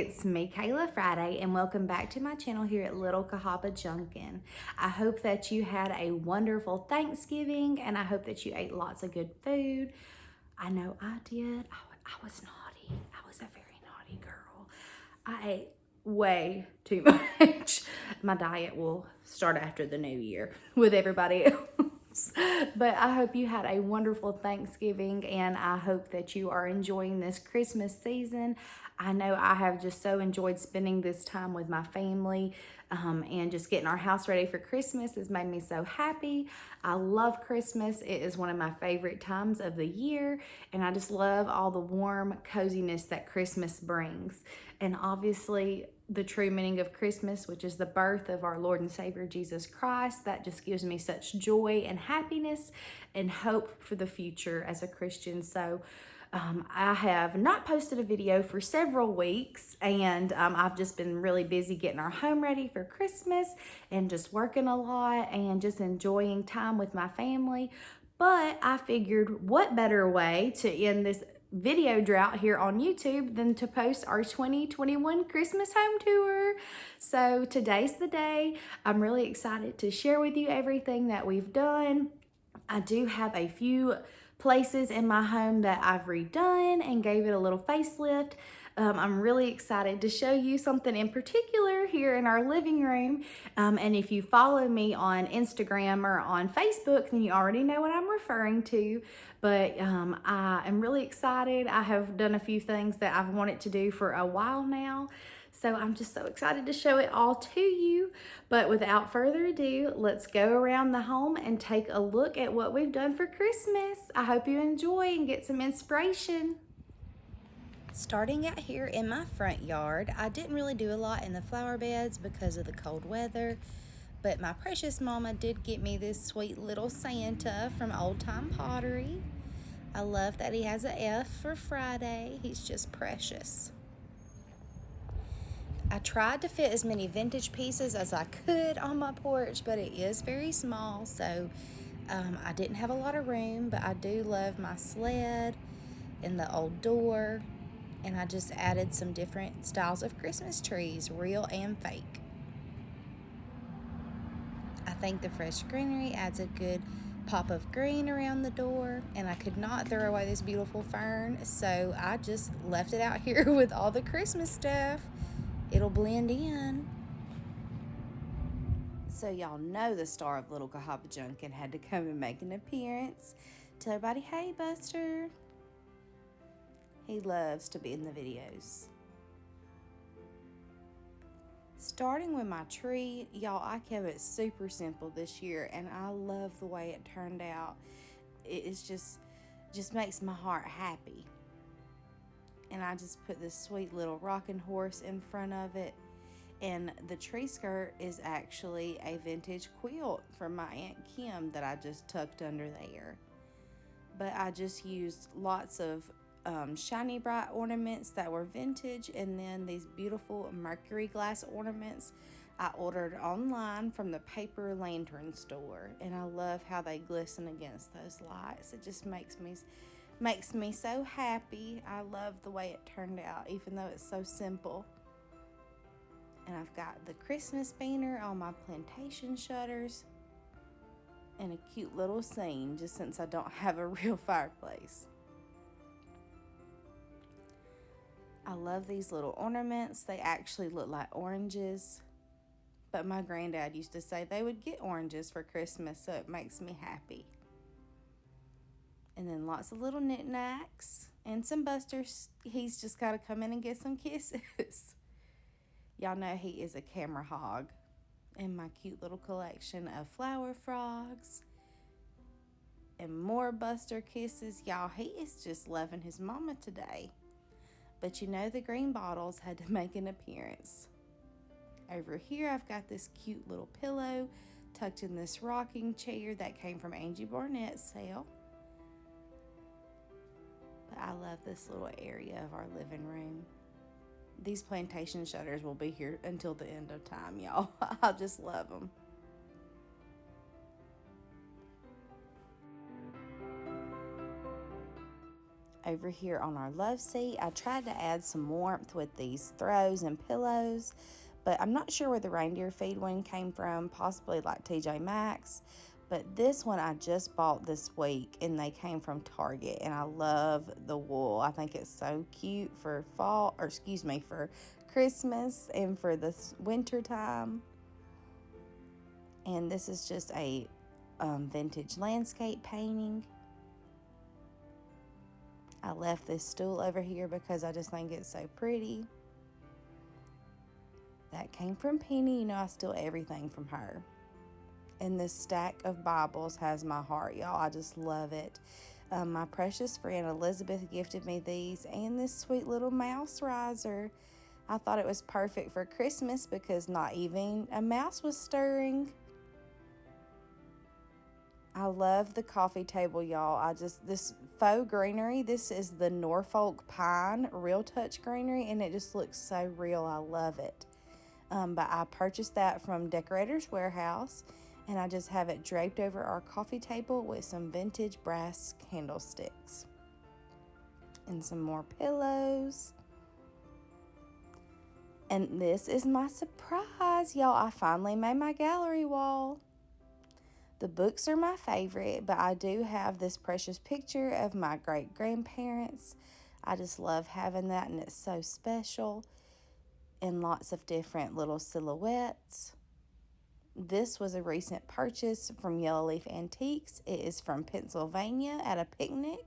it's me, Kayla Friday, and welcome back to my channel here at Little Cahaba Junkin. I hope that you had a wonderful Thanksgiving, and I hope that you ate lots of good food. I know I did. I was naughty. I was a very naughty girl. I ate way too much. My diet will start after the new year with everybody else. But I hope you had a wonderful Thanksgiving, and I hope that you are enjoying this Christmas season. I know I have just so enjoyed spending this time with my family, and just getting our house ready for Christmas has made me so happy. I love Christmas. It is one of my favorite times of the year, and I just love all the warm coziness that Christmas brings. And obviously, the true meaning of Christmas, which is the birth of our Lord and Savior Jesus Christ, that just gives me such joy and happiness and hope for the future as a Christian. So I have not posted a video for several weeks, and I've just been really busy getting our home ready for Christmas and just working a lot and just enjoying time with my family. But I figured, what better way to end this video drought here on YouTube than to post our 2021 Christmas home tour. So today's the day. I'm really excited to share with you everything that we've done. I do have a few places in my home that I've redone and gave it a little facelift. I'm really excited to show you something in particular here in our living room. And if you follow me on Instagram or on Facebook, then you already know what I'm referring to. But I am really excited. I have done a few things that I've wanted to do for a while now. So I'm just so excited to show it all to you. But without further ado, let's go around the home and take a look at what we've done for Christmas. I hope you enjoy and get some inspiration. Starting out here in my front yard, I didn't really do a lot in the flower beds because of the cold weather, but my precious mama did get me this sweet little Santa from Old Time Pottery. I love that he has an F for Friday. He's just precious. I tried to fit as many vintage pieces as I could on my porch, but it is very small, so I didn't have a lot of room, but I do love my sled and the old door, and I just added some different styles of Christmas trees, real and fake. I think the fresh greenery adds a good pop of green around the door, and I could not throw away this beautiful fern, so I just left it out here with all the Christmas stuff. It'll blend in. So y'all know the star of Little Cahaba Junkin had to come and make an appearance. Tell everybody, hey Buster. He loves to be in the videos. Starting with my tree, y'all, I kept it super simple this year, and I love the way it turned out. It's just makes my heart happy. And I just put this sweet little rocking horse in front of it. And the tree skirt is actually a vintage quilt from my Aunt Kim that I just tucked under there. But I just used lots of shiny bright ornaments that were vintage, and then these beautiful mercury glass ornaments I ordered online from the paper lantern store, and I love how they glisten against those lights. It just makes me so happy. I love the way it turned out, even though it's so simple. And I've got the Christmas banner on my plantation shutters and a cute little scene, just since I don't have a real fireplace. I love these little ornaments. They actually look like oranges, but my granddad used to say they would get oranges for Christmas, so it makes me happy. And then lots of little knickknacks and some Busters. He's just got to come in and get some kisses. Y'all know he is a camera hog. And my cute little collection of flower frogs and more Buster kisses. Y'all, he is just loving his mama today. But you know the green bottles had to make an appearance. Over here I've got this cute little pillow tucked in this rocking chair that came from Angie Barnett's sale. But I love this little area of our living room. These plantation shutters will be here until the end of time, y'all. I just love them. Over here on our love seat, I tried to add some warmth with these throws and pillows, but I'm not sure where the reindeer feed one came from, possibly like TJ Maxx. But this one I just bought this week, and they came from Target, and I love the wool. I think it's so cute for fall, or excuse me, for Christmas and for the winter time. And this is just a vintage landscape painting. I left this stool over here because I just think it's so pretty. That came from Penny. You know, I steal everything from her. And this stack of Bibles has my heart, y'all. I just love it. My precious friend Elizabeth gifted me these and this sweet little mouse riser. I thought it was perfect for Christmas because not even a mouse was stirring. I love the coffee table, y'all. This faux greenery, this is the Norfolk Pine Real Touch greenery, and it just looks so real. I love it. But I purchased that from Decorator's Warehouse, and I just have it draped over our coffee table with some vintage brass candlesticks. And some more pillows. And this is my surprise, y'all. I finally made my gallery wall. The books are my favorite, but I do have this precious picture of my great-grandparents. I just love having that, and it's so special. And lots of different little silhouettes. This was a recent purchase from Yellow Leaf Antiques. It is from Pennsylvania at a picnic.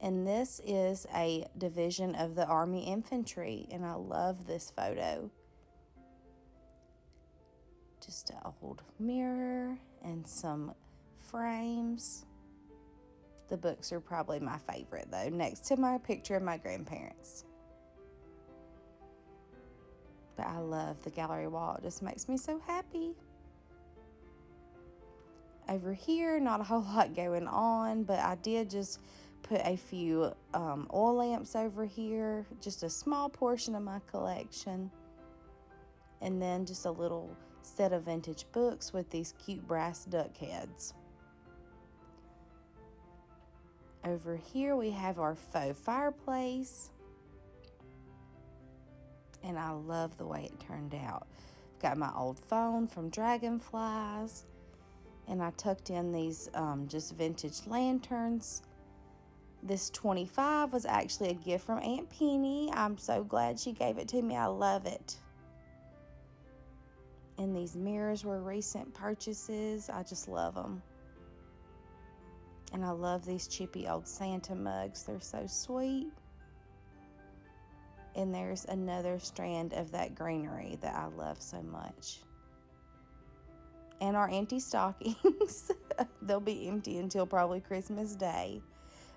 And this is a division of the Army Infantry, and I love this photo. Just an old mirror and some frames. The books are probably my favorite, though, next to my picture of my grandparents. But I love the gallery wall. It just makes me so happy. Over here, not a whole lot going on, but I did just put a few oil lamps over here, just a small portion of my collection. And then just a little set of vintage books with these cute brass duck heads. Over here we have our faux fireplace. And I love the way it turned out. Got my old phone from Dragonflies. And I tucked in these just vintage lanterns. This 25 was actually a gift from Aunt Penny. I'm so glad she gave it to me. I love it. And these mirrors were recent purchases. I just love them. And I love these chippy old Santa mugs. They're so sweet. And there's another strand of that greenery that I love so much. And our empty stockings. They'll be empty until probably Christmas Day.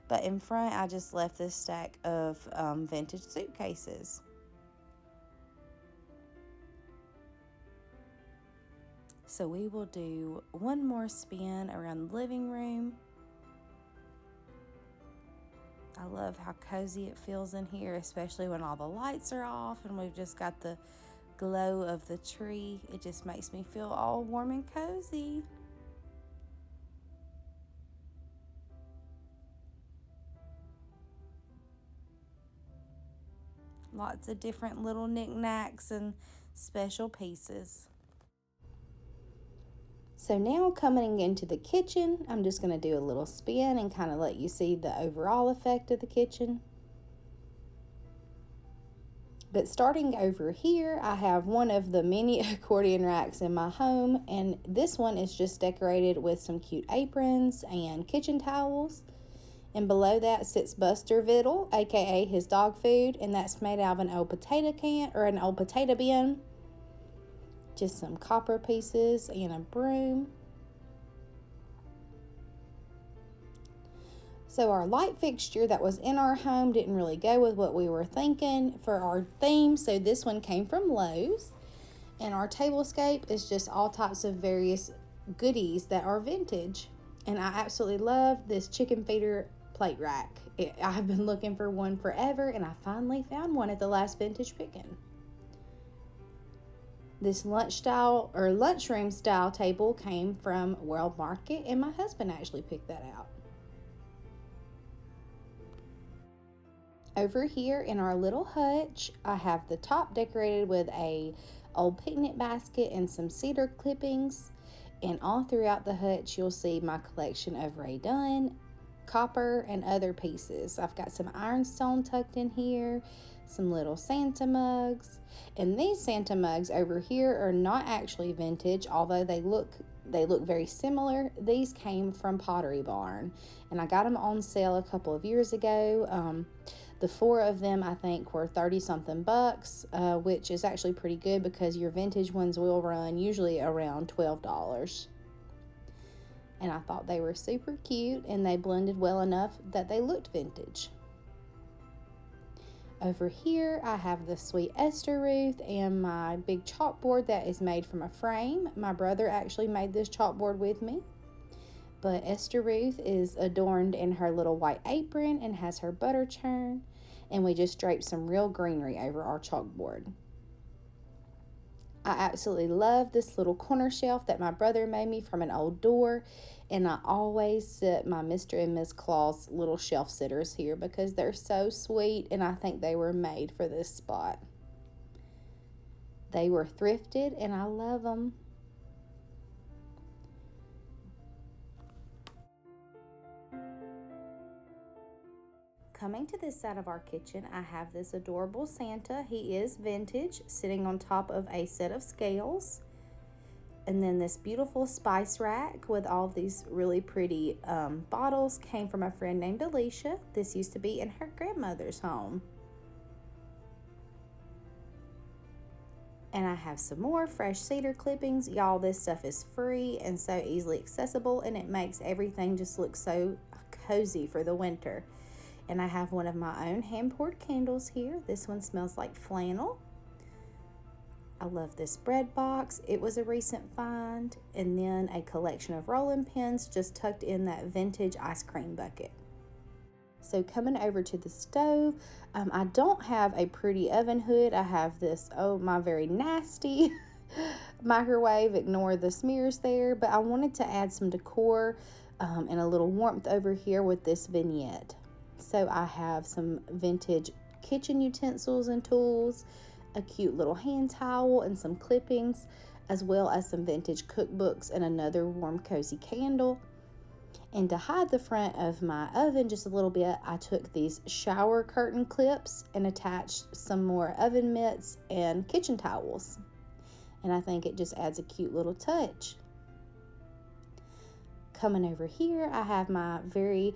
But in front, I just left this stack of vintage suitcases. So we will do one more spin around the living room. I love how cozy it feels in here, especially when all the lights are off and we've just got the glow of the tree. It just makes me feel all warm and cozy. Lots of different little knickknacks and special pieces. So now coming into the kitchen, I'm just going to do a little spin and kind of let you see the overall effect of the kitchen. But starting over here, I have one of the many accordion racks in my home, and this one is just decorated with some cute aprons and kitchen towels. And below that sits Buster Vittles, aka his dog food, and that's made out of an old potato can or an old potato bin. Just some copper pieces and a broom. So our light fixture that was in our home didn't really go with what we were thinking for our theme. So this one came from Lowe's. And our tablescape is just all types of various goodies that are vintage. And I absolutely love this chicken feeder plate rack. I've been looking for one forever, and I finally found one at the last vintage pickin'. This lunchroom style table came from World Market, and my husband actually picked that out. Over here in our little hutch, I have the top decorated with a old picnic basket and some cedar clippings. And all throughout the hutch, you'll see my collection of Ray Dunn, copper, and other pieces. I've got some ironstone tucked in here, some little Santa mugs. And these Santa mugs over here are not actually vintage, although they look very similar. These came from Pottery Barn, and I got them on sale a couple of years ago. The 4 of them, I think, were 30 something bucks, which is actually pretty good because your vintage ones will run usually around $12. And I thought they were super cute, and they blended well enough that they looked vintage. Over here, I have the sweet Esther Ruth and my big chalkboard that is made from a frame. My brother actually made this chalkboard with me. But Esther Ruth is adorned in her little white apron and has her butter churn. And we just draped some real greenery over our chalkboard. I absolutely love this little corner shelf that my brother made me from an old door. And I always sit my Mr. and Miss Claus little shelf sitters here because they're so sweet, and I think they were made for this spot. They were thrifted, and I love them. Coming to this side of our kitchen, I have this adorable Santa. He is vintage, sitting on top of a set of scales. And then this beautiful spice rack with all of these really pretty bottles came from a friend named Alicia. This used to be in her grandmother's home. And I have some more fresh cedar clippings. Y'all, this stuff is free and so easily accessible, and it makes everything just look so cozy for the winter. And I have one of my own hand-poured candles here. This one smells like flannel. I love this bread box. It was a recent find. And then a collection of rolling pins just tucked in that vintage ice cream bucket. So coming over to the stove, I don't have a pretty oven hood. I have this, my very nasty microwave. Ignore the smears there. But I wanted to add some decor and a little warmth over here with this vignette. So I have some vintage kitchen utensils and tools, a cute little hand towel and some clippings, as well as some vintage cookbooks and another warm cozy candle. And to hide the front of my oven just a little bit, I took these shower curtain clips and attached some more oven mitts and kitchen towels. And I think it just adds a cute little touch. Coming over here, I have my very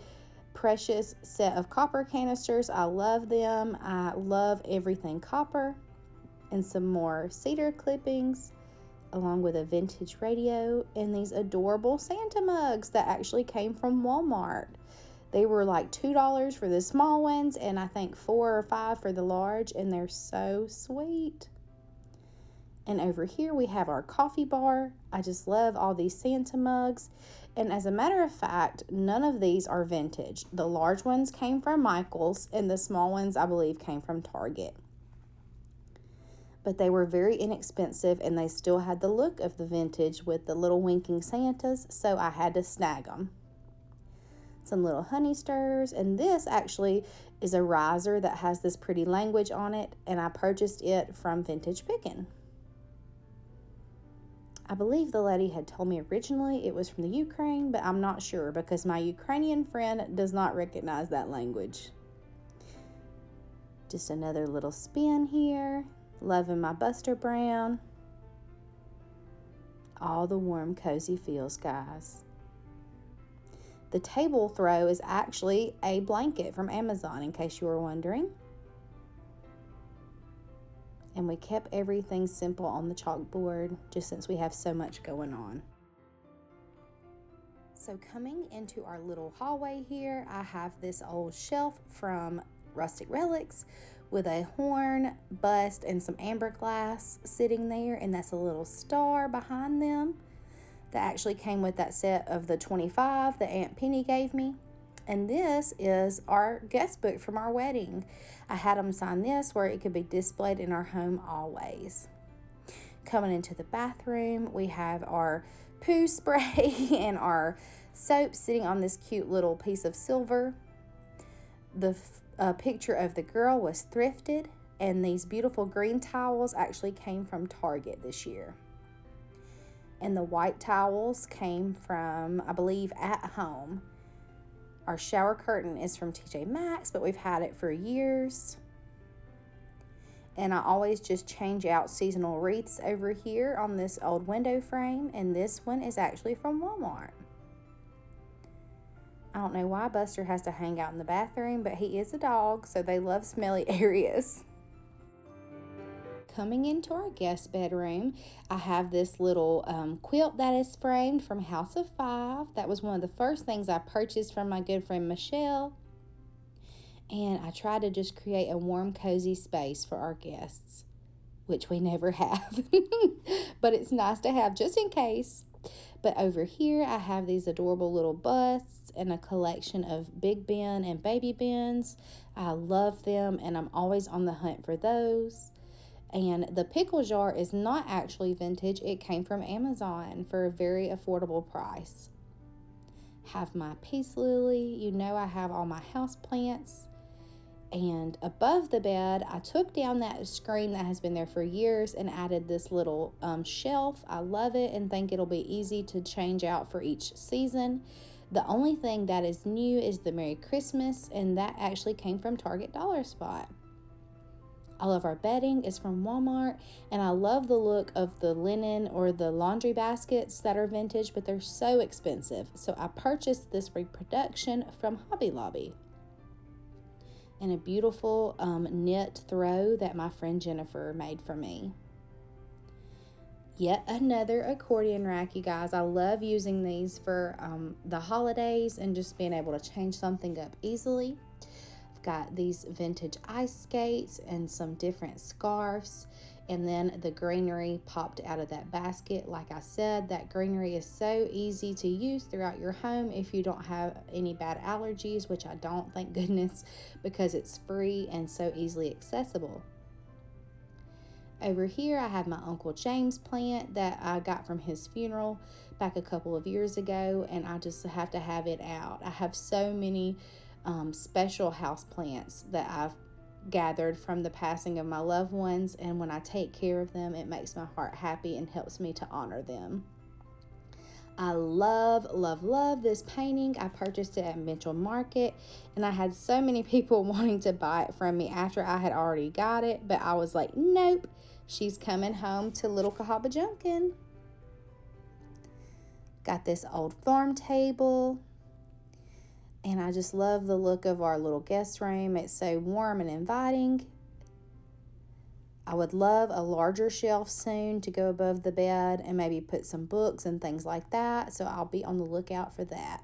precious set of copper canisters. I love them. I love everything copper. And some more cedar clippings, along with a vintage radio and these adorable Santa mugs that actually came from Walmart. They were like $2 for the small ones, and I think $4 or $5 for the large, and they're so sweet. And over here we have our coffee bar. I just love all these Santa mugs. And as a matter of fact, none of these are vintage. The large ones came from Michael's, and the small ones I believe came from Target. But they were very inexpensive, and they still had the look of the vintage with the little winking Santas, so I had to snag them. Some little honey stirs, and this actually is a riser that has this pretty language on it, and I purchased it from Vintage Pickin'. I believe the lady had told me originally it was from the Ukraine, but I'm not sure because my Ukrainian friend does not recognize that language. Just another little spin here. Loving my Buster Brown. All the warm, cozy feels, guys. The table throw is actually a blanket from Amazon, in case you were wondering. And we kept everything simple on the chalkboard, just since we have so much going on. So coming into our little hallway here, I have this old shelf from Rustic Relics with a horn, bust, and some amber glass sitting there, and that's a little star behind them that actually came with that set of the 25 that Aunt Penny gave me. And this is our guest book from our wedding. I had them sign this where it could be displayed in our home always. Coming into the bathroom, we have our poo spray and our soap sitting on this cute little piece of silver. The picture of the girl was thrifted, and these beautiful green towels actually came from Target this year. And the white towels came from, I believe, At Home. Our shower curtain is from TJ Maxx, but we've had it for years. And I always just change out seasonal wreaths over here on this old window frame, and this one is actually from Walmart. I don't know why Buster has to hang out in the bathroom, but he is a dog, so they love smelly areas. Coming into our guest bedroom, I have this little quilt that is framed from House of Five. That was one of the first things I purchased from my good friend Michelle. And I tried to just create a warm, cozy space for our guests, which we never have. But it's nice to have just in case. But over here, I have these adorable little busts and a collection of Big Ben and Baby Bens. I love them, and I'm always on the hunt for those. And the pickle jar is not actually vintage. It came from Amazon for a very affordable price. Have my peace lily. You know I have all my house plants. And above the bed, I took down that screen that has been there for years and added this little shelf. I love it and think it'll be easy to change out for each season. The only thing that is new is the Merry Christmas, and that actually came from Target Dollar Spot. All of our bedding is from Walmart, and I love the look of the linen or the laundry baskets that are vintage, but they're so expensive. So I purchased this reproduction from Hobby Lobby. And a beautiful knit throw that my friend Jennifer made for me. Yet another accordion rack, you guys. I love using these for the holidays and just being able to change something up easily. I've got these vintage ice skates and some different scarves. And then the greenery popped out of that basket. Like I said, that greenery is so easy to use throughout your home if you don't have any bad allergies, which I don't, thank goodness, because it's free and so easily accessible. Over here, I have my Uncle James plant that I got from his funeral back a couple of years ago, and I just have to have it out. I have so many special house plants that I've gathered from the passing of my loved ones, and when I take care of them, it makes my heart happy and helps me to honor them. I love, love, love this painting. I purchased it at Mitchell Market, and I had so many people wanting to buy it from me after I had already got it, but I was like, nope, she's coming home to Little Cahaba Junkin. Got this old farm table. And I just love the look of our little guest room. It's so warm and inviting. I would love a larger shelf soon to go above the bed and maybe put some books and things like that. So I'll be on the lookout for that.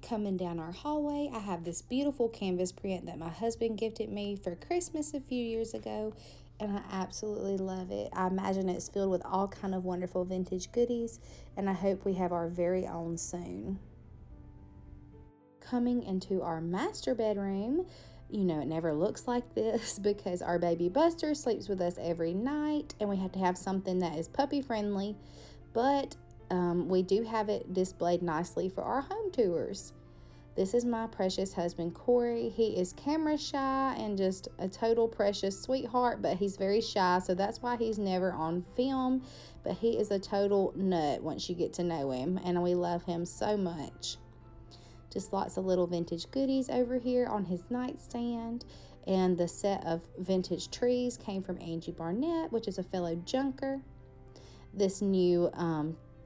Coming down our hallway, I have this beautiful canvas print that my husband gifted me for Christmas a few years ago. And I absolutely love it. I imagine it's filled with all kind of wonderful vintage goodies, and I hope we have our very own soon. Coming into our master bedroom, you know it never looks like this because our baby Buster sleeps with us every night, and we have to have something that is puppy friendly, but we do have it displayed nicely for our home tours. This is my precious husband, Corey. He is camera shy and just a total precious sweetheart, but he's very shy, so that's why he's never on film. But he is a total nut once you get to know him, and we love him so much. Just lots of little vintage goodies over here on his nightstand. And the set of vintage trees came from Angie Barnett, which is a fellow junker. This new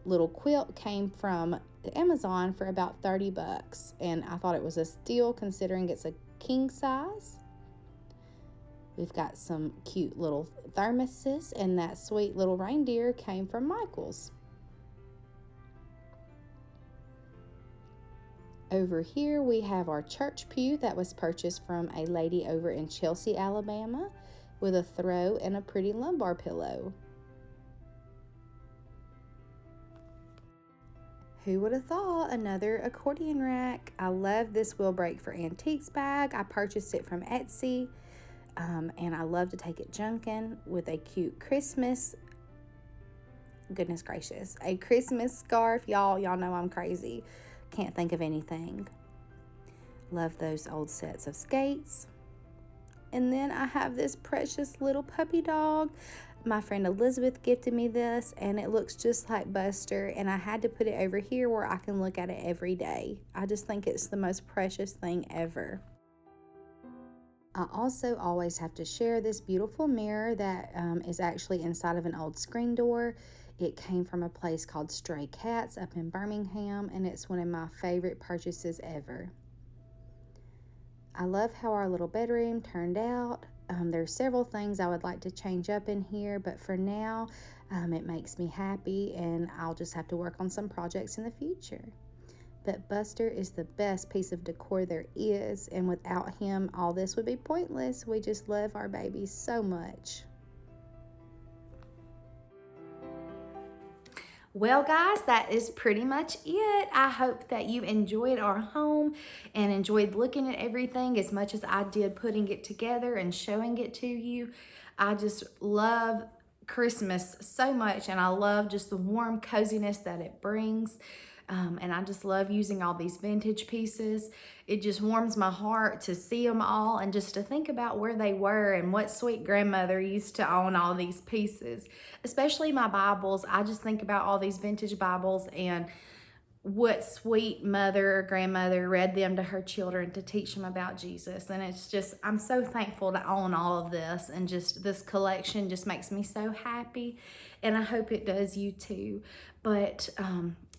little quilt came from Amazon for about $30, and I thought it was a steal considering it's a king size. We've got some cute little thermoses, and that sweet little reindeer came from Michael's. Over here we have our church pew that was purchased from a lady over in Chelsea, Alabama, with a throw and a pretty lumbar pillow. Who would have thought? Another accordion rack. I love this Will Break for Antiques bag. I purchased it from Etsy, and I love to take it junkin with a cute Christmas, goodness gracious, a Christmas scarf. Y'all know I'm crazy. Can't think of anything. Love those old sets of skates. And then I have this precious little puppy dog. My friend Elizabeth gifted me this, and it looks just like Buster, and I had to put it over here where I can look at it every day. I just think it's the most precious thing ever. I also always have to share this beautiful mirror that is actually inside of an old screen door. It came from a place called Stray Cats up in Birmingham, and it's one of my favorite purchases ever. I love how our little bedroom turned out. There's several things I would like to change up in here, but for now, it makes me happy, and I'll just have to work on some projects in the future. But Buster is the best piece of decor there is, and without him, all this would be pointless. We just love our baby so much. Well, guys, that is pretty much it. I hope that you enjoyed our home and enjoyed looking at everything as much as I did putting it together and showing it to you. I just love Christmas so much, and I love just the warm coziness that it brings. And I just love using all these vintage pieces. It just warms my heart to see them all and just to think about where they were and what sweet grandmother used to own all these pieces. Especially my Bibles. I just think about all these vintage Bibles and what sweet mother or grandmother read them to her children to teach them about Jesus. And it's just, I'm so thankful to own all of this, and just this collection just makes me so happy, and I hope it does you too. But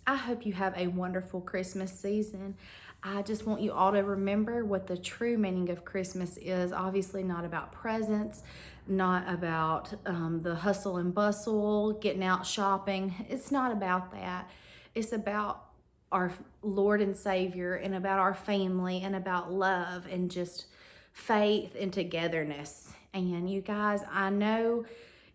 I hope you have a wonderful Christmas season. I just want you all to remember what the true meaning of Christmas is. Obviously not about presents, not about the hustle and bustle, getting out shopping. It's not about that. It's about our Lord and Savior, and about our family, and about love, and just faith and togetherness. And you guys, I know,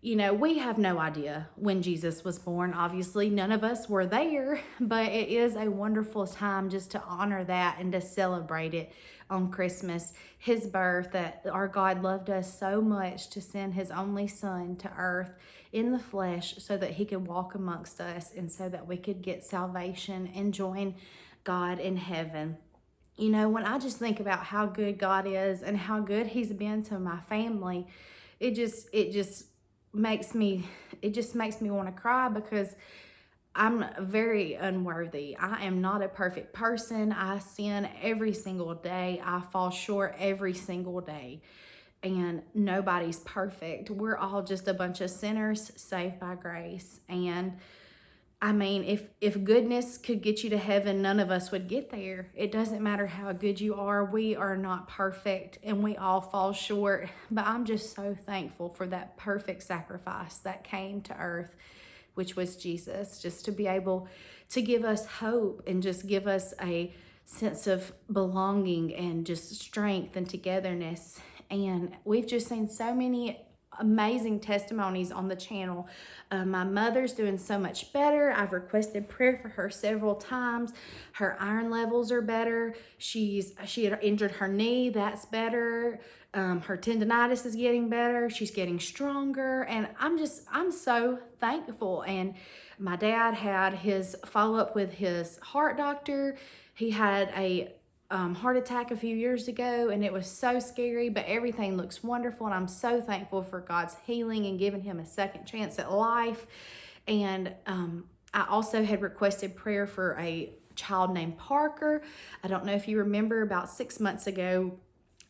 we have no idea when Jesus was born. Obviously, none of us were there, but it is a wonderful time just to honor that and to celebrate it on Christmas, his birth, that our God loved us so much to send his only son to earth in the flesh so that he could walk amongst us, and so that we could get salvation and join God in heaven. When I just think about how good God is and how good he's been to my family, it just makes me want to cry, because I'm very unworthy. I am not a perfect person. I sin every single day. I fall short every single day. And nobody's perfect. We're all just a bunch of sinners saved by grace. And I mean, if goodness could get you to heaven, none of us would get there. It doesn't matter how good you are. We are not perfect, and we all fall short. But I'm just so thankful for that perfect sacrifice that came to earth, which was Jesus, just to be able to give us hope and just give us a sense of belonging and just strength and togetherness. And we've just seen so many amazing testimonies on the channel. My mother's doing so much better. I've requested prayer for her several times. Her iron levels are better. She had injured her knee. That's better. Her tendonitis is getting better. She's getting stronger. And I'm so thankful. And my dad had his follow-up with his heart doctor. He had a heart attack a few years ago, and it was so scary, but everything looks wonderful, and I'm so thankful for God's healing and giving him a second chance at life. And I also had requested prayer for a child named Parker. I don't know if you remember, about 6 months ago,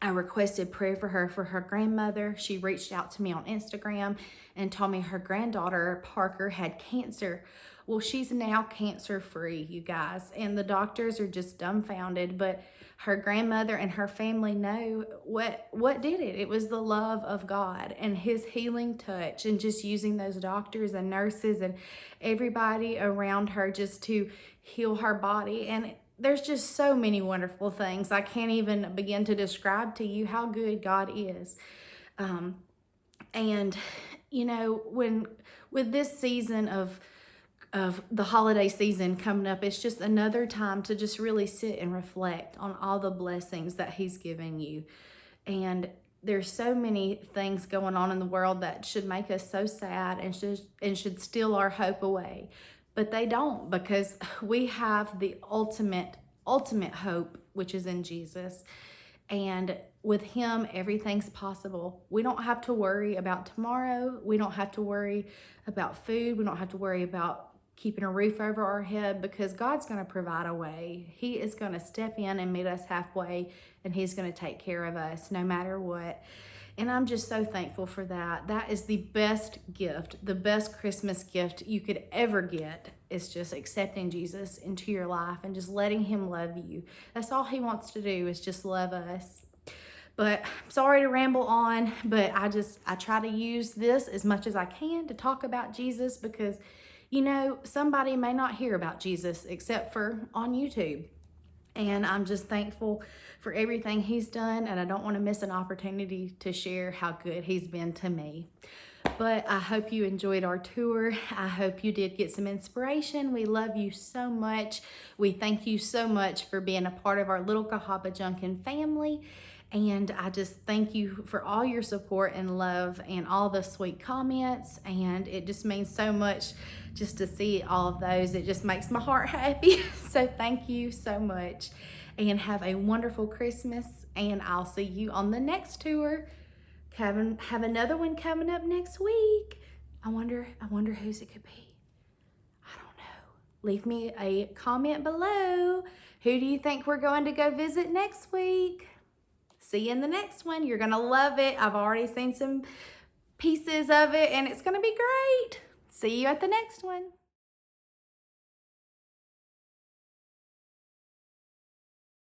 I requested prayer for her grandmother. She reached out to me on Instagram and told me her granddaughter, Parker, had cancer. Well, she's now cancer-free, you guys, and the doctors are just dumbfounded, but her grandmother and her family know what did it. It was the love of God and his healing touch, and just using those doctors and nurses and everybody around her just to heal her body. And there's just so many wonderful things. I can't even begin to describe to you how good God is. And, when with this season of the holiday season coming up, it's just another time to just really sit and reflect on all the blessings that he's given you. And there's so many things going on in the world that should make us so sad and should steal our hope away. But they don't, because we have the ultimate hope which is in Jesus. And with him, everything's possible. We don't have to worry about tomorrow. We don't have to worry about food. We don't have to worry about keeping a roof over our head, because God's going to provide a way. He is going to step in and meet us halfway, and he's going to take care of us no matter what. And I'm just so thankful for that. That is the best gift, the best Christmas gift you could ever get, is just accepting Jesus into your life and just letting him love you. That's all he wants to do, is just love us. But I'm sorry to ramble on, but I try to use this as much as I can to talk about Jesus, because, you know, somebody may not hear about Jesus except for on YouTube. And I'm just thankful for everything he's done, and I don't want to miss an opportunity to share how good he's been to me. But I hope you enjoyed our tour. I hope you did get some inspiration. We love you so much. We thank you so much for being a part of our little Cahaba Junkin family. And I just thank you for all your support and love and all the sweet comments. And it just means so much just to see all of those. It just makes my heart happy. So thank you so much. And have a wonderful Christmas. And I'll see you on the next tour. Have another one coming up next week. I wonder whose it could be. I don't know. Leave me a comment below. Who do you think we're going to go visit next week? See you in the next one. You're gonna love it. I've already seen some pieces of it, and it's gonna be great. See you at the next one.